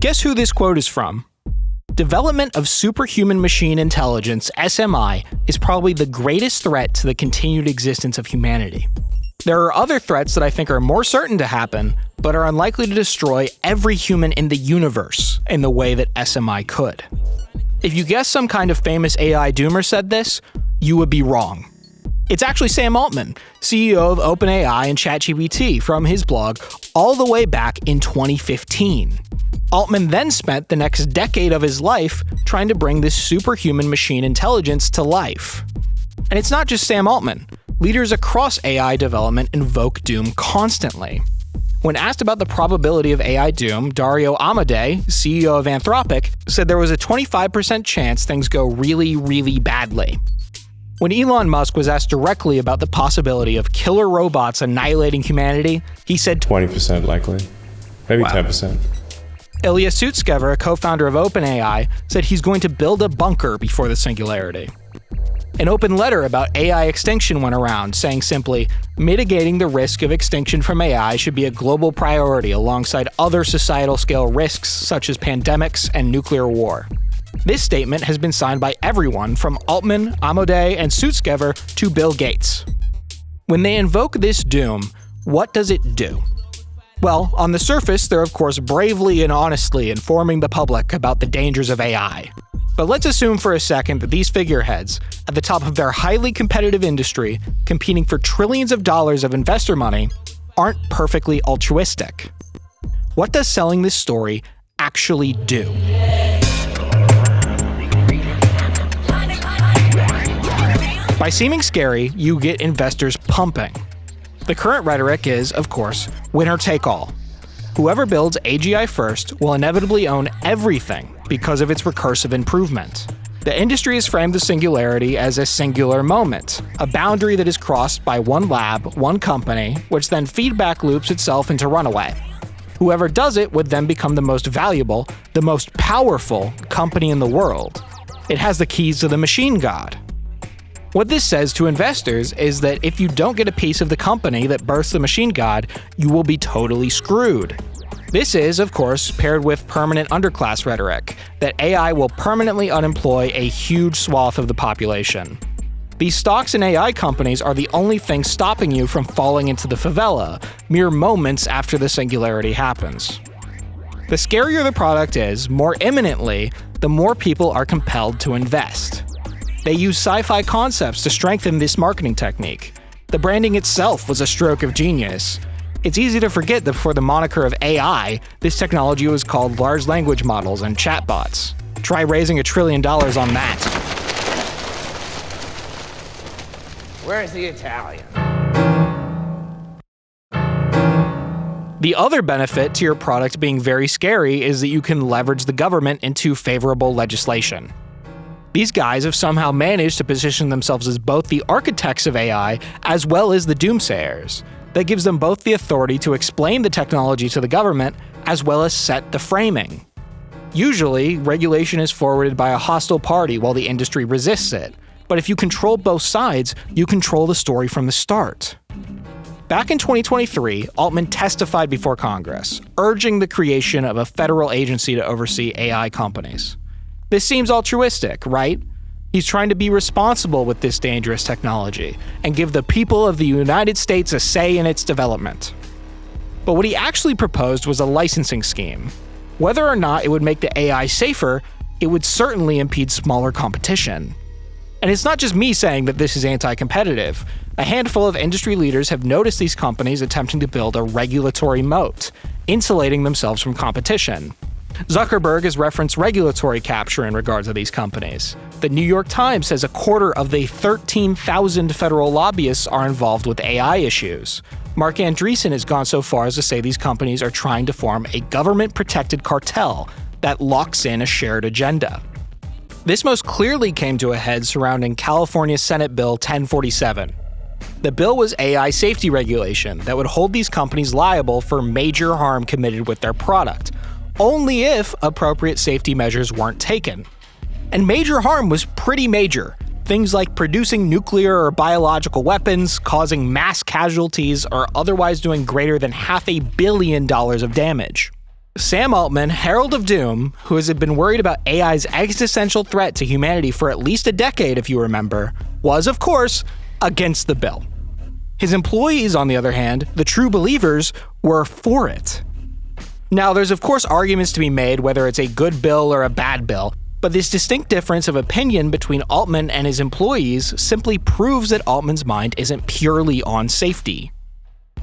Guess who this quote is from? Development of superhuman machine intelligence, SMI, is probably the greatest threat to the continued existence of humanity. There are other threats that I think are more certain to happen, but are unlikely to destroy every human in the universe in the way that SMI could. If you guess some kind of famous AI doomer said this, you would be wrong. It's actually Sam Altman, CEO of OpenAI and ChatGPT, from his blog all the way back in 2015. Altman then spent the next decade of his life trying to bring this superhuman machine intelligence to life. And it's not just Sam Altman. Leaders across AI development invoke doom constantly. When asked about the probability of AI doom, Dario Amodei, CEO of Anthropic, said there was a 25% chance things go really, really badly. When Elon Musk was asked directly about the possibility of killer robots annihilating humanity, he said 20% likely, maybe wow. 10%. Ilya Sutskever, a co-founder of OpenAI, said he's going to build a bunker before the singularity. An open letter about AI extinction went around, saying simply, mitigating the risk of extinction from AI should be a global priority alongside other societal-scale risks such as pandemics and nuclear war. This statement has been signed by everyone from Altman, Amodei, and Sutskever to Bill Gates. When they invoke this doom, what does it do? Well, on the surface, they're of course bravely and honestly informing the public about the dangers of AI. But let's assume for a second that these figureheads, at the top of their highly competitive industry, competing for trillions of dollars of investor money, aren't perfectly altruistic. What does selling this story actually do? By seeming scary, you get investors pumping. The current rhetoric is, of course, winner take all. Whoever builds AGI first will inevitably own everything because of its recursive improvement. The industry has framed the singularity as a singular moment, a boundary that is crossed by one lab, one company, which then feedback loops itself into runaway. Whoever does it would then become the most valuable, the most powerful company in the world. It has the keys to the machine god. What this says to investors is that if you don't get a piece of the company that births the machine god, you will be totally screwed. This is, of course, paired with permanent underclass rhetoric, that AI will permanently unemploy a huge swath of the population. These stocks in AI companies are the only thing stopping you from falling into the favela, mere moments after the singularity happens. The scarier the product is, more imminently, the more people are compelled to invest. They use sci-fi concepts to strengthen this marketing technique. The branding itself was a stroke of genius. It's easy to forget that before the moniker of AI, this technology was called large language models and chatbots. Try raising $1 trillion on that. Where's the Italian? The other benefit to your product being very scary is that you can leverage the government into favorable legislation. These guys have somehow managed to position themselves as both the architects of AI as well as the doomsayers. That gives them both the authority to explain the technology to the government as well as set the framing. Usually, regulation is forwarded by a hostile party while the industry resists it. But if you control both sides, you control the story from the start. Back in 2023, Altman testified before Congress, urging the creation of a federal agency to oversee AI companies. This seems altruistic, right? He's trying to be responsible with this dangerous technology and give the people of the United States a say in its development. But what he actually proposed was a licensing scheme. Whether or not it would make the AI safer, it would certainly impede smaller competition. And it's not just me saying that this is anti-competitive. A handful of industry leaders have noticed these companies attempting to build a regulatory moat, insulating themselves from competition. Zuckerberg has referenced regulatory capture in regard to these companies. The New York Times says a quarter of the 13,000 federal lobbyists are involved with AI issues. Mark Andreessen has gone so far as to say these companies are trying to form a government-protected cartel that locks in a shared agenda. This most clearly came to a head surrounding California Senate Bill 1047. The bill was AI safety regulation that would hold these companies liable for major harm committed with their product, only if appropriate safety measures weren't taken. And major harm was pretty major. Things like producing nuclear or biological weapons, causing mass casualties, or otherwise doing greater than $500 million of damage. Sam Altman, herald of doom, who has been worried about AI's existential threat to humanity for at least a decade, if you remember, was, of course, against the bill. His employees, on the other hand, the true believers, were for it. Now, there's of course arguments to be made whether it's a good bill or a bad bill, but this distinct difference of opinion between Altman and his employees simply proves that Altman's mind isn't purely on safety.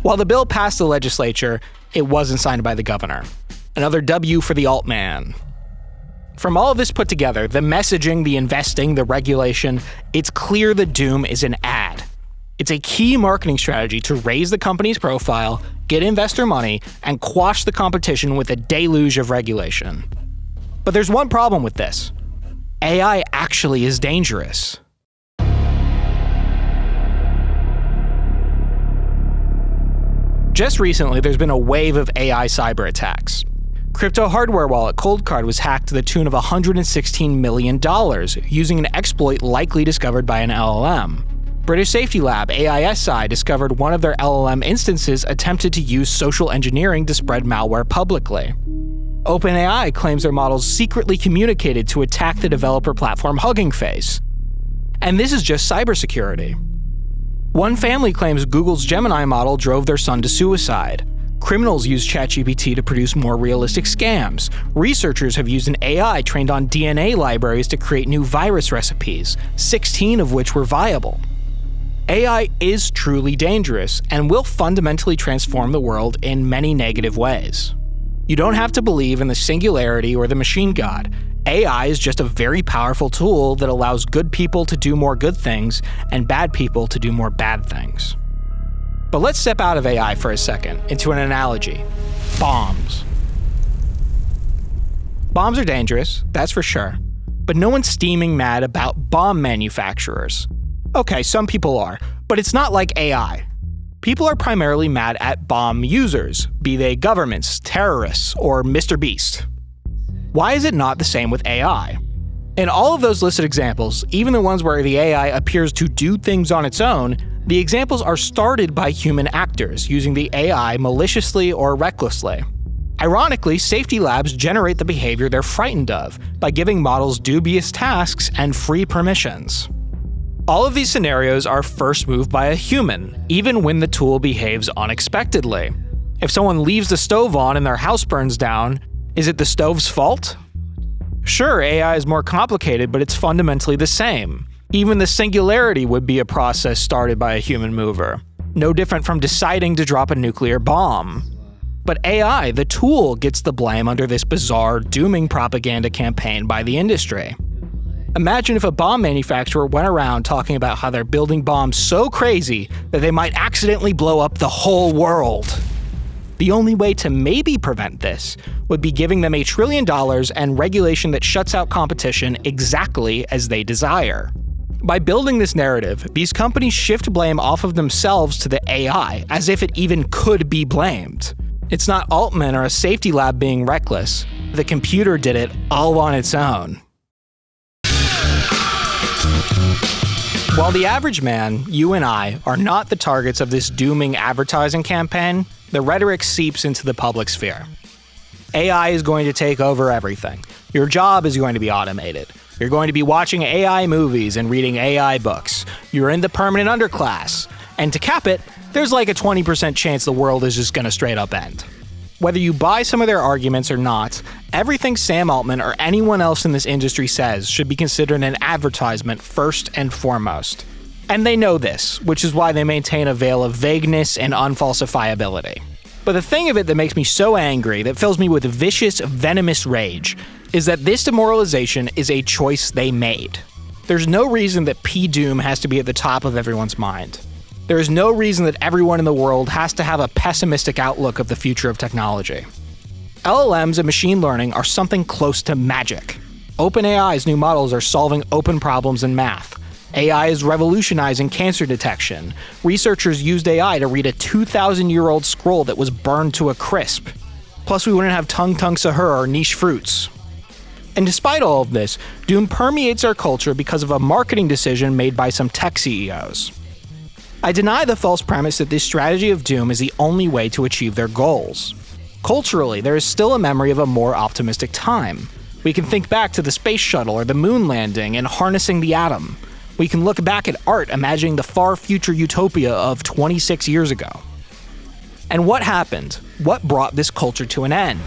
While the bill passed the legislature, it wasn't signed by the governor. Another W for the Altman. From all of this put together, the messaging, the investing, the regulation, it's clear that Doom is an ad. It's a key marketing strategy to raise the company's profile, get investor money, and quash the competition with a deluge of regulation. But there's one problem with this. AI actually is dangerous. Just recently, there's been a wave of AI cyber attacks. Crypto hardware wallet Coldcard was hacked to the tune of $116 million using an exploit likely discovered by an LLM. British safety lab AISI discovered one of their LLM instances attempted to use social engineering to spread malware publicly. OpenAI claims their models secretly communicated to attack the developer platform Hugging Face. And this is just cybersecurity. One family claims Google's Gemini model drove their son to suicide. Criminals use ChatGPT to produce more realistic scams. Researchers have used an AI trained on DNA libraries to create new virus recipes, 16 of which were viable. AI is truly dangerous and will fundamentally transform the world in many negative ways. You don't have to believe in the singularity or the machine god. AI is just a very powerful tool that allows good people to do more good things and bad people to do more bad things. But let's step out of AI for a second, into an analogy. Bombs. Bombs are dangerous, that's for sure, but no one's steaming mad about bomb manufacturers. Okay, some people are, but it's not like AI. People are primarily mad at bomb users, be they governments, terrorists, or Mr. Beast. Why is it not the same with AI? In all of those listed examples, even the ones where the AI appears to do things on its own, the examples are started by human actors using the AI maliciously or recklessly. Ironically, safety labs generate the behavior they're frightened of by giving models dubious tasks and free permissions. All of these scenarios are first moved by a human, even when the tool behaves unexpectedly. If someone leaves the stove on and their house burns down, is it the stove's fault? Sure, AI is more complicated, but it's fundamentally the same. Even the singularity would be a process started by a human mover. No different from deciding to drop a nuclear bomb. But AI, the tool, gets the blame under this bizarre, dooming propaganda campaign by the industry. Imagine if a bomb manufacturer went around talking about how they're building bombs so crazy that they might accidentally blow up the whole world. The only way to maybe prevent this would be giving them $1 trillion and regulation that shuts out competition exactly as they desire. By building this narrative, these companies shift blame off of themselves to the AI, as if it even could be blamed. It's not Altman or a safety lab being reckless. The computer did it all on its own. While the average man, you and I, are not the targets of this dooming advertising campaign, the rhetoric seeps into the public sphere. AI is going to take over everything. Your job is going to be automated. You're going to be watching AI movies and reading AI books. You're in the permanent underclass. And to cap it, there's like a 20% chance the world is just going to straight up end. Whether you buy some of their arguments or not, everything Sam Altman or anyone else in this industry says should be considered an advertisement first and foremost. And they know this, which is why they maintain a veil of vagueness and unfalsifiability. But the thing of it that makes me so angry, that fills me with vicious, venomous rage, is that this demoralization is a choice they made. There's no reason that P-Doom has to be at the top of everyone's mind. There is no reason that everyone in the world has to have a pessimistic outlook of the future of technology. LLMs and machine learning are something close to magic. OpenAI's new models are solving open problems in math. AI is revolutionizing cancer detection. Researchers used AI to read a 2,000-year-old scroll that was burned to a crisp. Plus, we wouldn't have tung sahur or niche fruits. And despite all of this, Doom permeates our culture because of a marketing decision made by some tech CEOs. I deny the false premise that this strategy of Doom is the only way to achieve their goals. Culturally, there is still a memory of a more optimistic time. We can think back to the space shuttle or the moon landing and harnessing the atom. We can look back at art imagining the far future utopia of 26 years ago. And what happened? What brought this culture to an end?